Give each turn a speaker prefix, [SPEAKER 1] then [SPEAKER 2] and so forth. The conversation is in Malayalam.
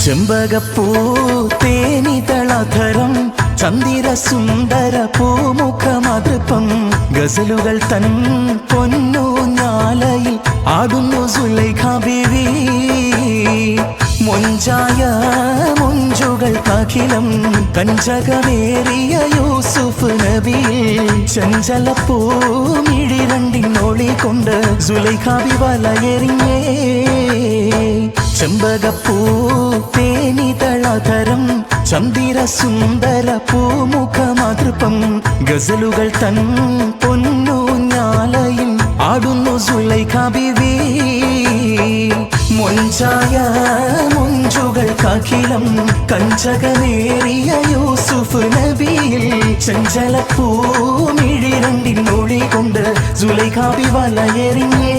[SPEAKER 1] ചെമ്പകപ്പൂ തേനിതളധരം ചന്ദിര സുന്ദര പൂമുഖമതൃപ്പം ഗസലുകൾ തൻ പൊന്നു ഞാലയിൽ ആടുന്നു സുലൈഖ ബീവി മൊഞ്ചായ മൊഞ്ചുകൾക്കഖിലം കഞ്ചകമേറിയ യൂസുഫ് നബിയിൽ ചഞ്ചലപ്പൂമിഴി രണ്ടിനൊളി കൊണ്ട് സുലൈഖ ബി വലയെറിഞ്ഞേ ചെമ്പകപ്പൂ തേനിതളധരം ചന്ദിര സുന്ദര പൂമുഖമതൃപ്പം ഗസലുകൾ തൻ പൊന്നു ഞാലയിൽ ആടുന്നു സുലൈഖ ബീവി മൊഞ്ചായ മൊഞ്ചുകൾക്കഖിലം കഞ്ചകമേറിയ യൂസുഫ് നബിയിൽ ചഞ്ചലപ്പൂമിഴി രണ്ടിനൊളി കൊണ്ട് സുലൈഖ ബി വലയെറിഞ്ഞേ